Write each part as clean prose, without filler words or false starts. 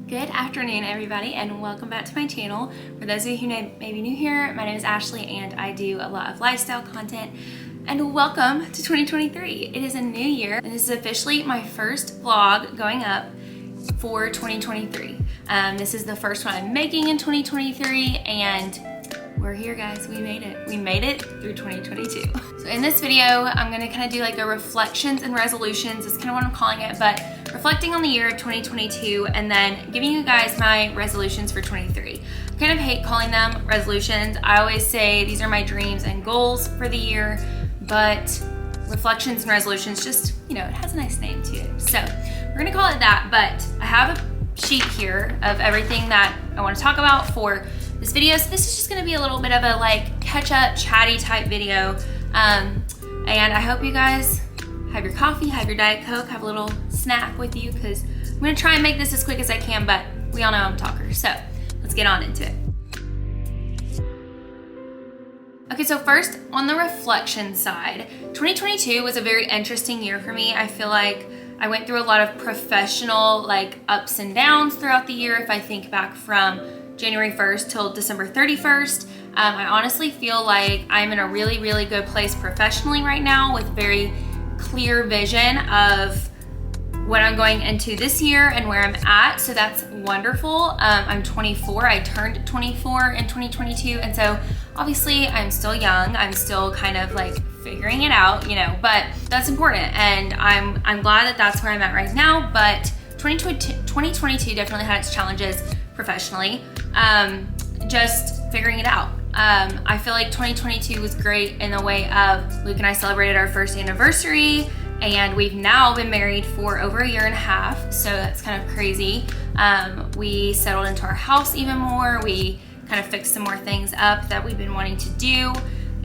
Good afternoon, everybody, and welcome back to my channel. For those of you who may be new here, my name is Ashley and I do a lot of lifestyle content. And welcome to 2023. It is a new year and this is officially my first vlog going up for 2023. This is the first one I'm making in 2023 and we're here, guys. We made it. We made it through 2022. So in this video, I'm gonna kind of do like a reflections and resolutions. That's kind of what I'm calling it, but reflecting on the year 2022 and then giving you guys my resolutions for 23. I kind of hate calling them resolutions. I always say these are my dreams and goals for the year, but reflections and resolutions just, you know, it has a nice name to it. So we're gonna call it that, but I have a sheet here of everything that I wanna talk about for this video. So this is just gonna be a little bit of a like catch up, chatty type video. And I hope you guys have your coffee, have your Diet Coke, have a little snack with you because I'm gonna try and make this as quick as I can, but we all know I'm a talker. So let's get on into it. Okay, so first on the reflection side, 2022 was a very interesting year for me. I feel like I went through a lot of professional like ups and downs throughout the year. If I think back from January 1st till December 31st, I honestly feel like I'm in a really, really good place professionally right now with very clear vision of what I'm going into this year and where I'm at. So that's wonderful. I'm 24. I turned 24 in 2022. And so obviously I'm still young. I'm still kind of like figuring it out, you know, but that's important. And I'm glad that that's where I'm at right now. But 2022 definitely had its challenges professionally. Just figuring it out. I feel like 2022 was great in the way of Luke and I celebrated our first anniversary and we've now been married for over a year and a half. So that's kind of crazy. We settled into our house even more. We kind of fixed some more things up that we've been wanting to do.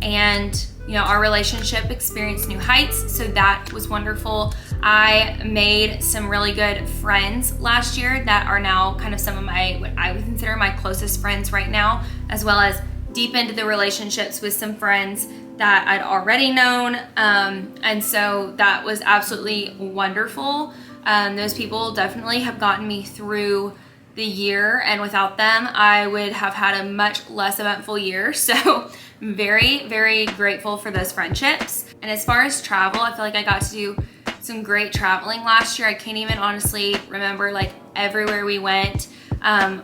And you know, our relationship experienced new heights. So that was wonderful. I made some really good friends last year that are now kind of some of my, what I would consider my closest friends right now, as well as deep into the relationships with some friends that I'd already known. And so that was absolutely wonderful. Those people definitely have gotten me through the year, and without them, I would have had a much less eventful year. So I'm very, very grateful for those friendships. And as far as travel, I feel like I got to do some great traveling last year. I can't even honestly remember like everywhere we went.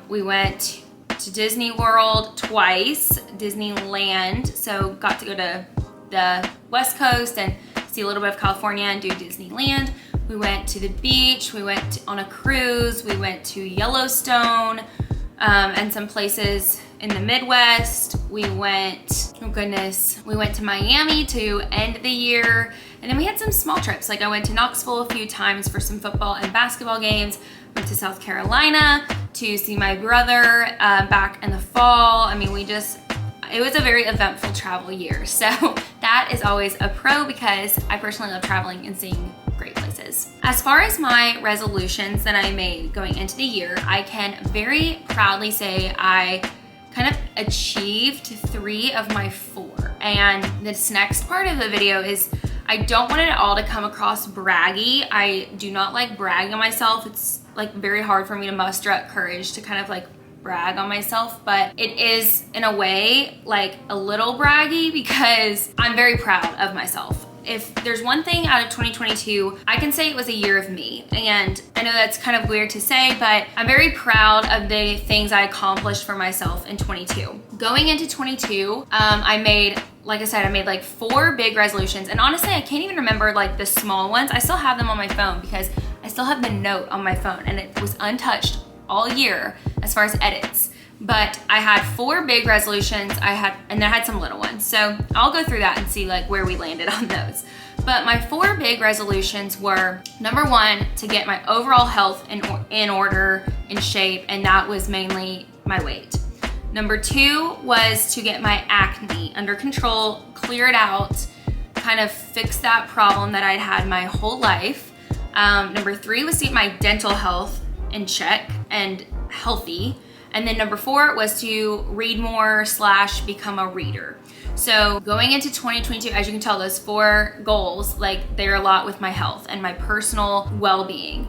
We went to Disney World twice, Disneyland. So got to go to the West Coast and see a little bit of California and do Disneyland. We went to the beach, we went on a cruise, we went to Yellowstone, and some places in the Midwest. We went, oh goodness, we went to Miami to end the year. And then we had some small trips. Like I went to Knoxville a few times for some football and basketball games. Went to South Carolina to see my brother back in the fall. I mean, it was a very eventful travel year. So that is always a pro because I personally love traveling and seeing great places. As far as my resolutions that I made going into the year, I can very proudly say I kind of achieved 3 of my 4. And this next part of the video is, I don't want it all to come across braggy. I do not like bragging on myself. It's like very hard for me to muster up courage to kind of like brag on myself, but it is in a way like a little braggy because I'm very proud of myself. If there's one thing out of 2022, I can say it was a year of me. And I know that's kind of weird to say, but I'm very proud of the things I accomplished for myself in 22. Going into 22, I made like 4 big resolutions. And honestly, I can't even remember like the small ones. I still have them on my phone because I still have the note on my phone and it was untouched all year as far as edits. But I had 4 big resolutions, and then I had some little ones. So I'll go through that and see like where we landed on those. But my 4 big resolutions were, number 1, to get my overall health in order, in shape, and that was mainly my weight. Number 2 was to get my acne under control, clear it out, kind of fix that problem that I'd had my whole life. Number 3 was to get my dental health in check and healthy. And then number 4 was to read more / become a reader. So going into 2022, as you can tell, those 4 goals, like they're a lot with my health and my personal well-being.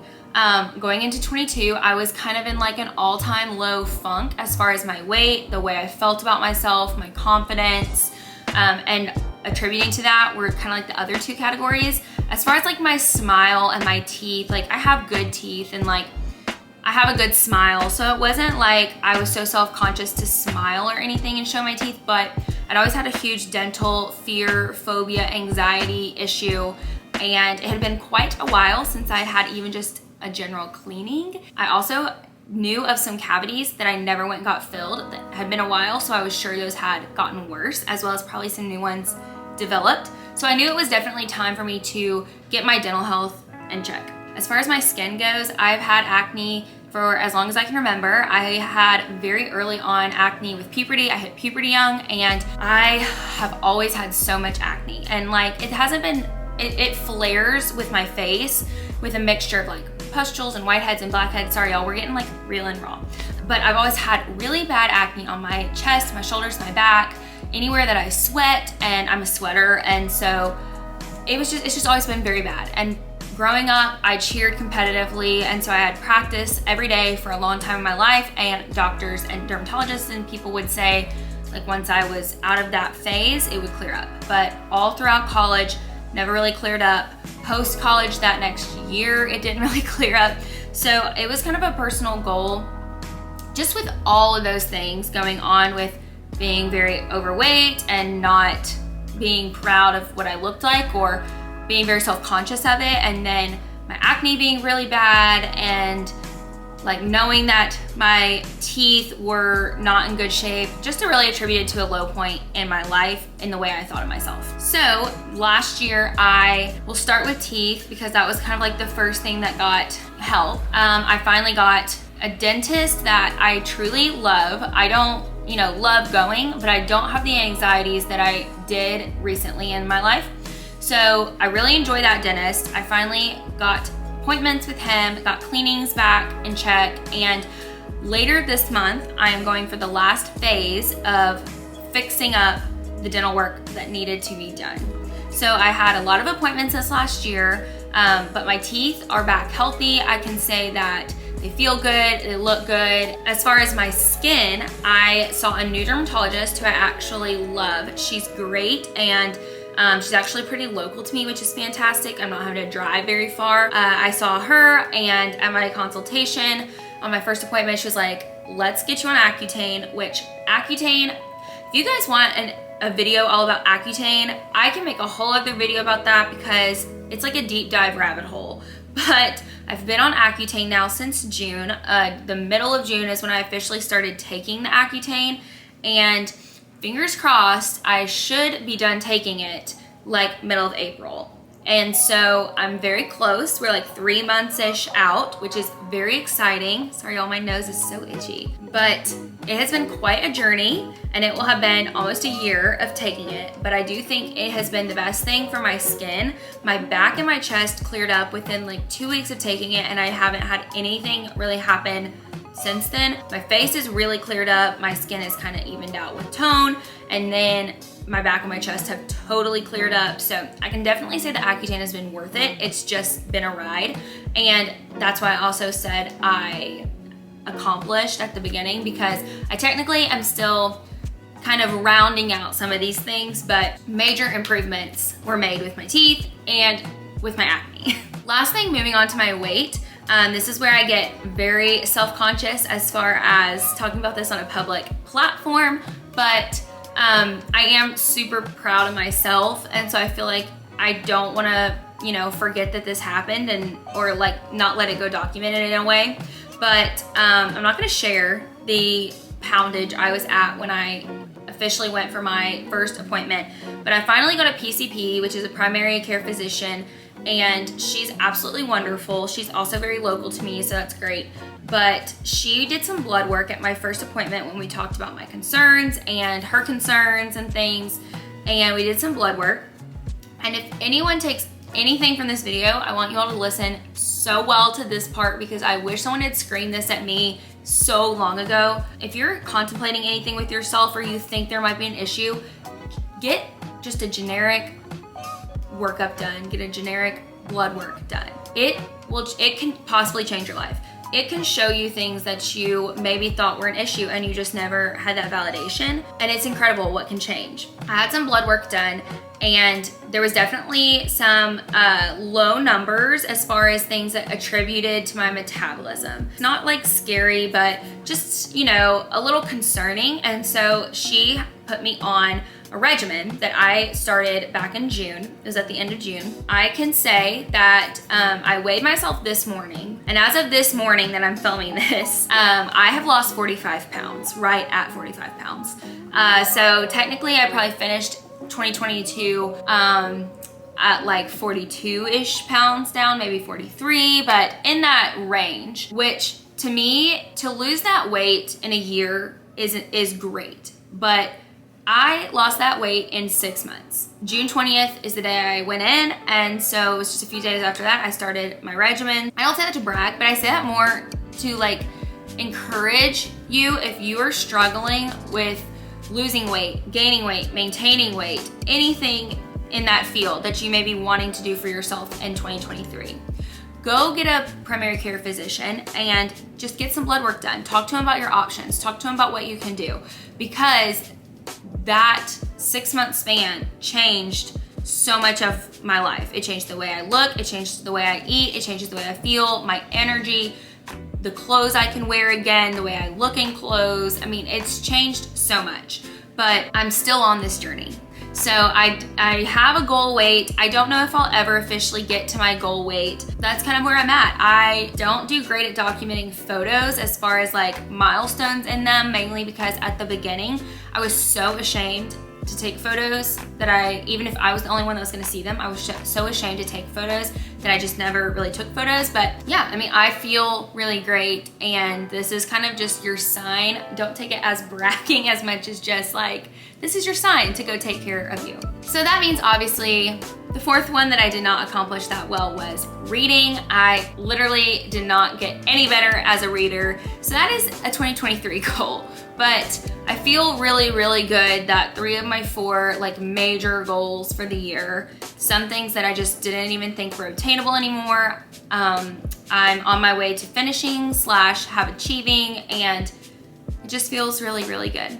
going into 22, I was kind of in like an all-time low funk as far as my weight, the way I felt about myself, my confidence, and attributing to that were kind of like the other two categories. As far as like my smile and my teeth, like I have good teeth and like I have a good smile, so it wasn't like I was so self-conscious to smile or anything and show my teeth, but I'd always had a huge dental fear, phobia, anxiety issue, and it had been quite a while since I had even just a general cleaning. I also knew of some cavities that I never went and got filled that had been a while, so I was sure those had gotten worse, as well as probably some new ones developed. So I knew it was definitely time for me to get my dental health in check. As far as my skin goes, I've had acne for as long as I can remember. I had very early on acne with puberty. I hit puberty young, and I have always had so much acne. And like, it hasn't been, it flares with my face with a mixture of like pustules and whiteheads and blackheads. Sorry y'all, we're getting like real and raw. But I've always had really bad acne on my chest, my shoulders, my back, anywhere that I sweat, and I'm a sweater. And so it's just always been very bad. And growing up, I cheered competitively, and so I had practice every day for a long time in my life, and doctors and dermatologists and people would say, like, once I was out of that phase, it would clear up. But all throughout college, never really cleared up. Post-college, that next year, it didn't really clear up. So it was kind of a personal goal, just with all of those things going on with being very overweight and not being proud of what I looked like, or being very self-conscious of it, and then my acne being really bad, and like knowing that my teeth were not in good shape, just really attributed to a low point in my life in the way I thought of myself. So last year, I will start with teeth because that was kind of like the first thing that got help. I finally got a dentist that I truly love. I don't, love going, but I don't have the anxieties that I did recently in my life. So I really enjoy that dentist. I finally got appointments with him, got cleanings back in check, and later this month, I am going for the last phase of fixing up the dental work that needed to be done. So I had a lot of appointments this last year, but my teeth are back healthy. I can say that they feel good, they look good. As far as my skin, I saw a new dermatologist who I actually love. She's great, and she's actually pretty local to me, which is fantastic. I'm not having to drive very far. I saw her, and at my consultation on my first appointment, she was like, let's get you on Accutane, which Accutane, if you guys want a video all about Accutane, I can make a whole other video about that because it's like a deep dive rabbit hole. But I've been on Accutane now since June. The middle of June is when I officially started taking the Accutane, and fingers crossed, I should be done taking it like middle of April. And so I'm very close. We're like 3 months-ish out, which is very exciting. Sorry, y'all, my nose is so itchy. But it has been quite a journey, and it will have been almost a year of taking it. But I do think it has been the best thing for my skin. My back and my chest cleared up within like 2 weeks of taking it, and I haven't had anything really happen since then. My face is really cleared up. My skin is kind of evened out with tone, and then my back and my chest have totally cleared up. So I can definitely say that Accutane has been worth it. It's just been a ride. And that's why I also said I accomplished at the beginning, because I technically am still kind of rounding out some of these things, but major improvements were made with my teeth and with my acne. Last thing, moving on to my weight. This is where I get very self-conscious as far as talking about this on a public platform, but I am super proud of myself, and so I feel like I don't want to, forget that this happened or like not let it go documented in a way. But I'm not going to share the poundage I was at when I officially went for my first appointment, but I finally got a PCP, which is a primary care physician, and she's absolutely wonderful. She's also very local to me, so that's great. But she did some blood work at my first appointment when we talked about my concerns and her concerns and things, and we did some blood work. And if anyone takes anything from this video, I want you all to listen so well to this part, because I wish someone had screamed this at me so long ago. If you're contemplating anything with yourself, or you think there might be an issue, get just a generic workup done, get a generic blood work done. It it can possibly change your life. It can show you things that you maybe thought were an issue and you just never had that validation. And it's incredible what can change. I had some blood work done and there was definitely some low numbers as far as things that attributed to my metabolism. It's not like scary, but just, you know, a little concerning. And so she put me on a regimen that I started back in June. It was at the end of June. I can say that I weighed myself this morning, and as of this morning that I'm filming this, I have lost 45 pounds, right at 45 pounds. So technically I probably finished 2022 at like 42-ish pounds down, maybe 43, but in that range, which to me, to lose that weight in a year is great, but I lost that weight in 6 months. June 20th is the day I went in, and so it was just a few days after that I started my regimen. I don't say that to brag, but I say that more to like encourage you if you are struggling with losing weight, gaining weight, maintaining weight, anything in that field that you may be wanting to do for yourself in 2023. Go get a primary care physician and just get some blood work done. Talk to him about your options. Talk to him about what you can do, because that 6 month span changed so much of my life. It changed the way I look, it changed the way I eat, it changes the way I feel, my energy, the clothes I can wear again, the way I look in clothes. I mean, it's changed so much, but I'm still on this journey. So I have a goal weight. I don't know if I'll ever officially get to my goal weight. That's kind of where I'm at. I don't do great at documenting photos as far as like milestones in them, mainly because at the beginning, I was so ashamed to take photos that even if I was the only one that was gonna see them, I was so ashamed to take photos that I just never really took photos. But yeah, I mean, I feel really great, and this is kind of just your sign. Don't take it as bragging as much as just like, this is your sign to go take care of you. So that means obviously the fourth one that I did not accomplish that well was reading. I literally did not get any better as a reader. So that is a 2023 goal. But I feel really, really good that 3 of my 4 like major goals for the year, some things that I just didn't even think were obtainable anymore, I'm on my way to finishing / have achieving, and it just feels really, really good.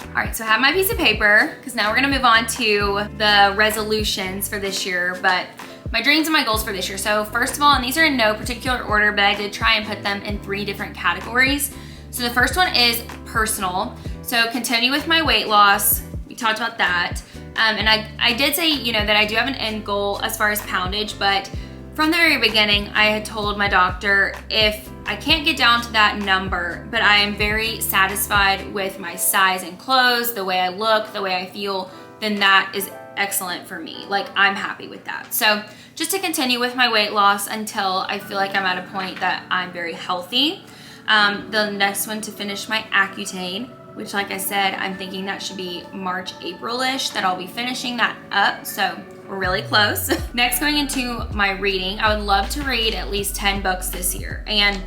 All right, so I have my piece of paper, because now we're gonna move on to the resolutions for this year, but my dreams and my goals for this year. So first of all, and these are in no particular order, but I did try and put them in 3 different categories. So the first one is personal. So continue with my weight loss. We talked about that. And I did say, you know, that I do have an end goal as far as poundage, but from the very beginning, I had told my doctor, if I can't get down to that number, but I am very satisfied with my size and clothes, the way I look, the way I feel, then that is excellent for me. Like, I'm happy with that. So just to continue with my weight loss until I feel like I'm at a point that I'm very healthy. The next one, to finish my Accutane, which like I said, I'm thinking that should be March, April-ish that I'll be finishing that up. So we're really close. Next, going into my reading, I would love to read at least 10 books this year. And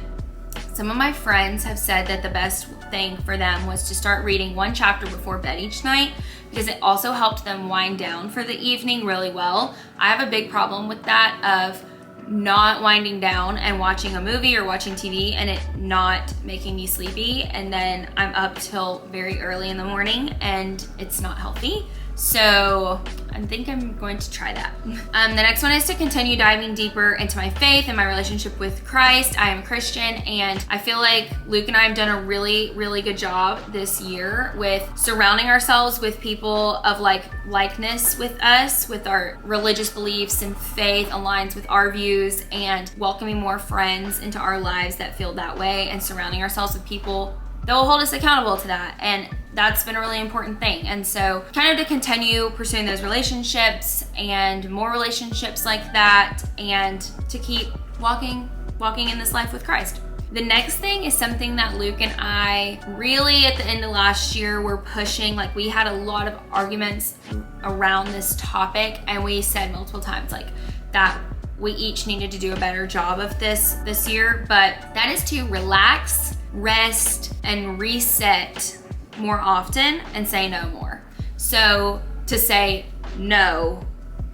some of my friends have said that the best thing for them was to start reading 1 chapter before bed each night, because it also helped them wind down for the evening really well. I have a big problem with that, of not winding down and watching a movie or watching TV and it not making me sleepy, and then I'm up till very early in the morning and it's not healthy. So I think I'm going to try that. The next one is to continue diving deeper into my faith and my relationship with Christ. I am a Christian, and I feel like Luke and I have done a really, really good job this year with surrounding ourselves with people of likeness with us, with our religious beliefs and faith aligns with our views, and welcoming more friends into our lives that feel that way, and surrounding ourselves with people that will hold us accountable to that. And that's been a really important thing. And so kind of to continue pursuing those relationships and more relationships like that, and to keep walking in this life with Christ. The next thing is something that Luke and I really at the end of last year were pushing. Like, we had a lot of arguments around this topic, and we said multiple times like that we each needed to do a better job of this year, but that is to relax, rest, and reset more often and say no more. So to say no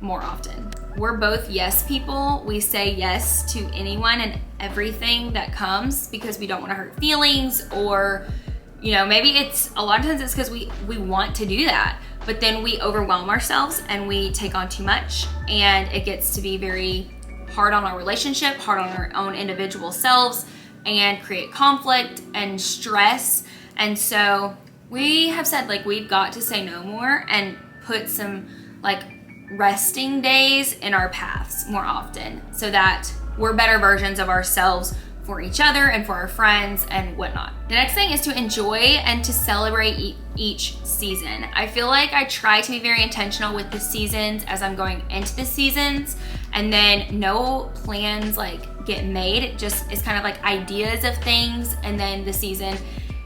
more often. we're both yes people. We say yes to anyone and everything that comes because we don't want to hurt feelings, or maybe it's a lot of times it's because we want to do that, but then we overwhelm ourselves and we take on too much, and it gets to be very hard on our relationship, hard on our own individual selves, and create conflict and stress. And so we have said, like, we've got to say no more and put some like resting days in our paths more often, so that we're better versions of ourselves for each other and for our friends and whatnot. The next thing is to enjoy and to celebrate each season. I feel like I try to be very intentional with the seasons as I'm going into the seasons, and then no plans like get made. It just is kind of like ideas of things, and then the season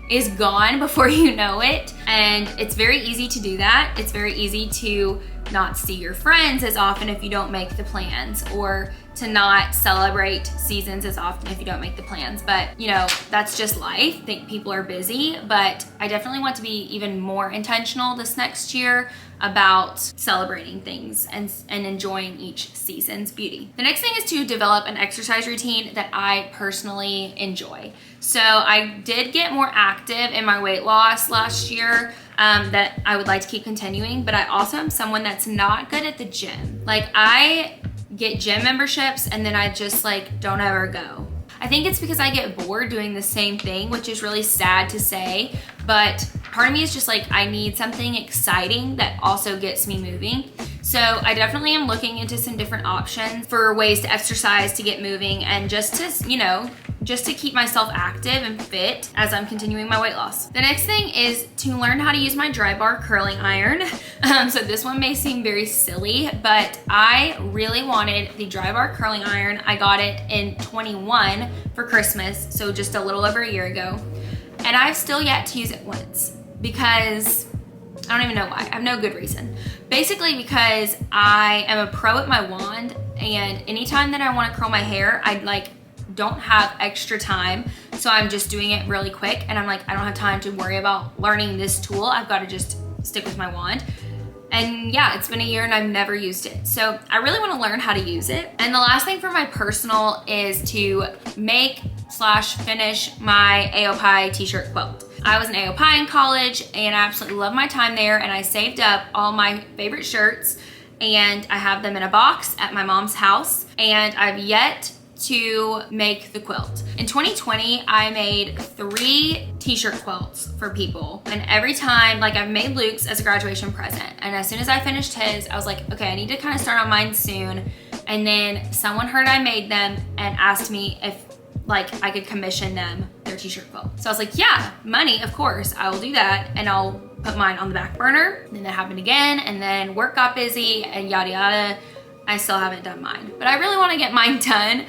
is gone before you know it. And it's very easy to do that. It's very easy to not see your friends as often if you don't make the plans, or to not celebrate seasons as often if you don't make the plans. But that's just life. I think people are busy, but I definitely want to be even more intentional this next year about celebrating things and enjoying each season's beauty. The next thing is to develop an exercise routine that I personally enjoy. So I did get more active in my weight loss last year, that I would like to keep continuing, but I also am someone that's not good at the gym. Like, I get gym memberships and then I just like don't ever go. I think it's because I get bored doing the same thing, which is really sad to say, but part of me is just like, I need something exciting that also gets me moving. So I definitely am looking into some different options for ways to exercise, to get moving, and just to keep myself active and fit as I'm continuing my weight loss. The next thing is to learn how to use my Drybar curling iron. So this one may seem very silly, but I really wanted the Drybar curling iron. I got it in 21 for Christmas, so just a little over a year ago. And I've still yet to use it once because I don't even know why. I have no good reason. Basically because I am a pro at my wand, and anytime that I want to curl my hair, I don't have extra time, so I'm just doing it really quick, and I'm like, I don't have time to worry about learning this tool. I've got to just stick with my wand. And yeah, it's been a year and I've never used it, so I really want to learn how to use it. And the last thing for my personal is to make/finish my AOPI t-shirt quilt. I was an AOPI in college and I absolutely loved my time there, and I saved up all my favorite shirts and I have them in a box at my mom's house, and I've yet to make the quilt. In 2020, I made 3 t-shirt quilts for people, and every time, like, I've made Luke's as a graduation present, and as soon as I finished his, I was like, okay, I need to kind of start on mine soon. And then someone heard I made them and asked me if I could commission them their t-shirt quilt. So I was like, yeah, money, of course, I will do that, and I'll put mine on the back burner. And then that happened again, and then work got busy and yada yada. I still haven't done mine, but I really want to get mine done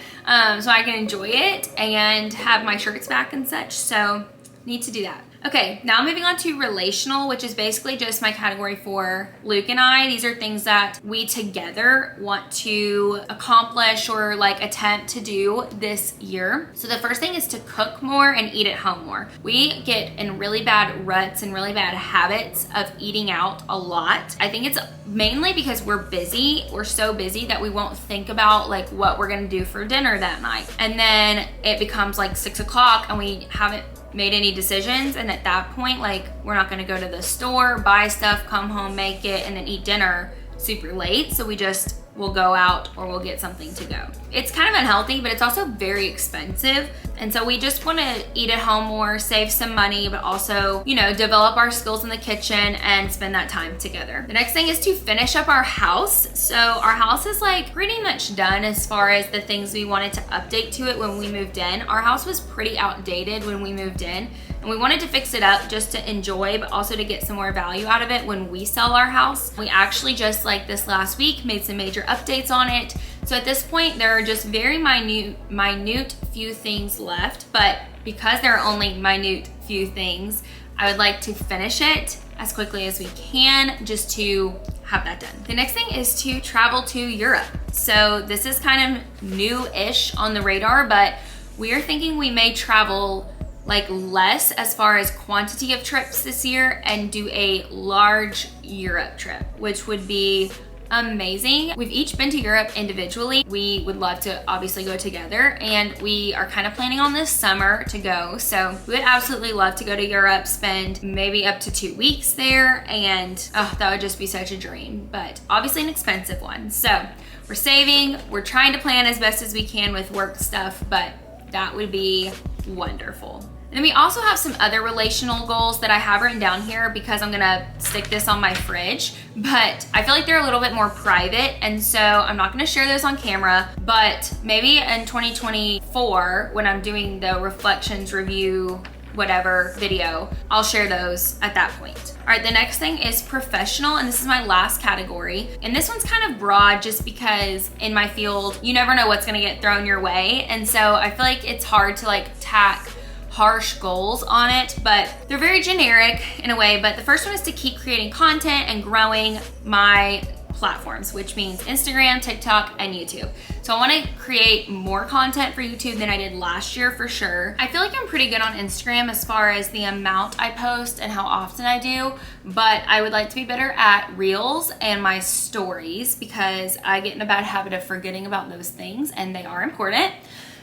so I can enjoy it and have my shirts back and such. So need to do that. Okay, now moving on to relational, which is basically just my category for Luke and I. These are things that we together want to accomplish or attempt to do this year. So the first thing is to cook more and eat at home more. We get in really bad ruts and really bad habits of eating out a lot. I think it's mainly because we're busy. We're so busy that we won't think about what we're gonna do for dinner that night. And then it becomes 6 o'clock and we haven't made any decisions, and at that point we're not going to go to the store, buy stuff, come home, make it, and then eat dinner super late. So we just will go out or we'll get something to go. It's kind of unhealthy, but it's also very expensive, and so we just want to eat at home more, save some money, but also develop our skills in the kitchen and spend that time together. The next thing is to finish up our house. So our house is pretty much done as far as the things we wanted to update to it when we moved in. Our house was pretty outdated when we moved in, and we wanted to fix it up just to enjoy, but also to get some more value out of it when we sell our house. We actually just this last week made some major updates on it. So at this point, there are just very minute few things left, but because there are only minute few things, I would like to finish it as quickly as we can just to have that done. The next thing is to travel to Europe. So this is kind of new-ish on the radar, but we are thinking we may travel less as far as quantity of trips this year and do a large Europe trip, which would be amazing. We've each been to Europe individually. We would love to obviously go together, and we are kind of planning on this summer to go. So we would absolutely love to go to Europe, spend maybe up to 2 weeks there, and that would just be such a dream, but obviously an expensive one. So we're saving, we're trying to plan as best as we can with work stuff, but that would be wonderful. And we also have some other relational goals that I have written down here because I'm gonna stick this on my fridge, but I feel like they're a little bit more private, and so I'm not gonna share those on camera, but maybe in 2024, when I'm doing the reflections review, whatever video, I'll share those at that point. All right, the next thing is professional, and this is my last category. And this one's kind of broad just because in my field, you never know what's gonna get thrown your way. And so I feel like it's hard to like tack harsh goals on it, but they're very generic in a way. But the first one is to keep creating content and growing my platforms, which means Instagram, TikTok, and YouTube. So I wanna create more content for YouTube than I did last year for sure. I feel like I'm pretty good on Instagram as far as the amount I post and how often I do, but I would like to be better at Reels and my stories because I get in a bad habit of forgetting about those things, and they are important.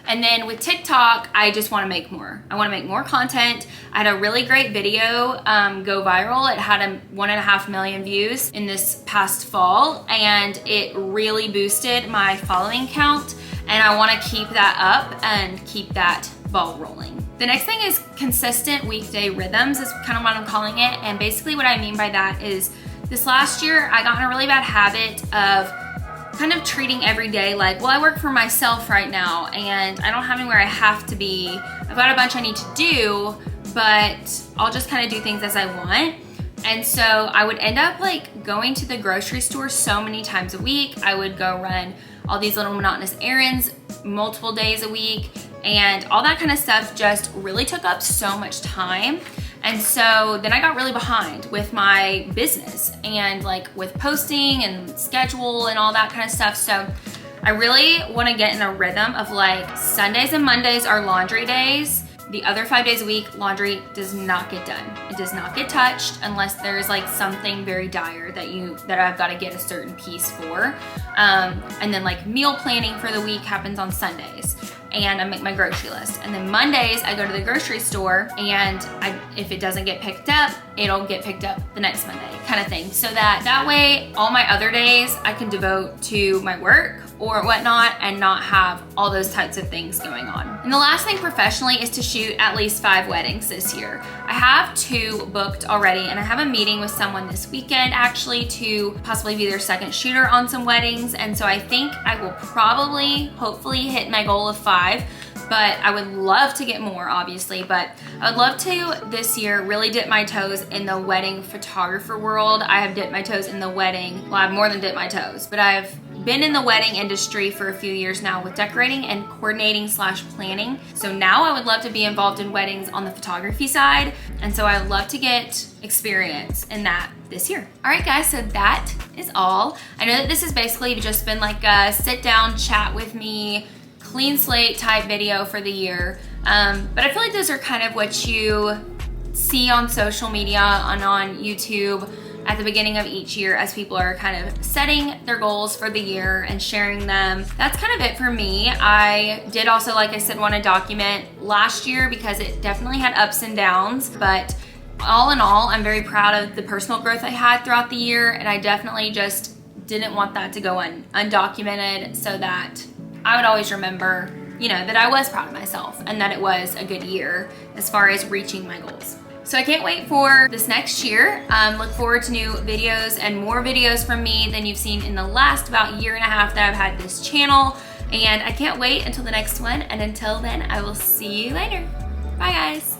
And then with TikTok, I just wanna make more. I wanna make more content. I had a really great video go viral. It had 1.5 million views in this past fall, and it really boosted my following count. And I wanna keep that up and keep that ball rolling. The next thing is consistent weekday rhythms is kind of what I'm calling it. And basically what I mean by that is this last year, I got in a really bad habit of kind of treating every day like, well, I work for myself right now and I don't have anywhere I have to be. I've got a bunch I need to do, but I'll just kind of do things as I want. And so I would end up like going to the grocery store so many times a week. I would go run all these little monotonous errands multiple days a week, and all that kind of stuff just really took up so much time. And so then I got really behind with my business and like with posting and schedule and all that kind of stuff. So I really want to get in a rhythm of like Sundays and Mondays are laundry days. The other 5 days a week, laundry does not get done. It does not get touched unless there's like something very dire that I've got to get a certain piece for. And then like meal planning for the week happens on Sundays, and I make my grocery list. And then Mondays, I go to the grocery store, and if it doesn't get picked up, it'll get picked up the next Monday kind of thing. So that way, all my other days I can devote to my work or whatnot and not have all those types of things going on. And the last thing professionally is to shoot at least 5 weddings this year. I have 2 booked already, and I have a meeting with someone this weekend actually to possibly be their second shooter on some weddings. And so I think I will probably, hopefully hit my goal of 5, but I would love to get more obviously. But I would love to this year really dip my toes in the wedding photographer world. I have dipped my toes in the wedding, well, I've more than dipped my toes, but I've been in the wedding industry for a few years now with decorating and coordinating / planning. So now I would love to be involved in weddings on the photography side. And so I would love to get experience in that this year. All right guys, so that is all. I know that this has basically just been like a sit down chat with me, clean slate type video for the year. But I feel like those are kind of what you see on social media and on YouTube at the beginning of each year as people are kind of setting their goals for the year and sharing them. That's kind of it for me. I did also, like I said, want to document last year because it definitely had ups and downs, but all in all, I'm very proud of the personal growth I had throughout the year, and I definitely just didn't want that to go undocumented so that I would always remember, you know, that I was proud of myself and that it was a good year as far as reaching my goals. So I can't wait for this next year. Look forward to new videos and more videos from me than you've seen in the last about year and a half that I've had this channel. And I can't wait until the next one. And until then, I will see you later. Bye guys.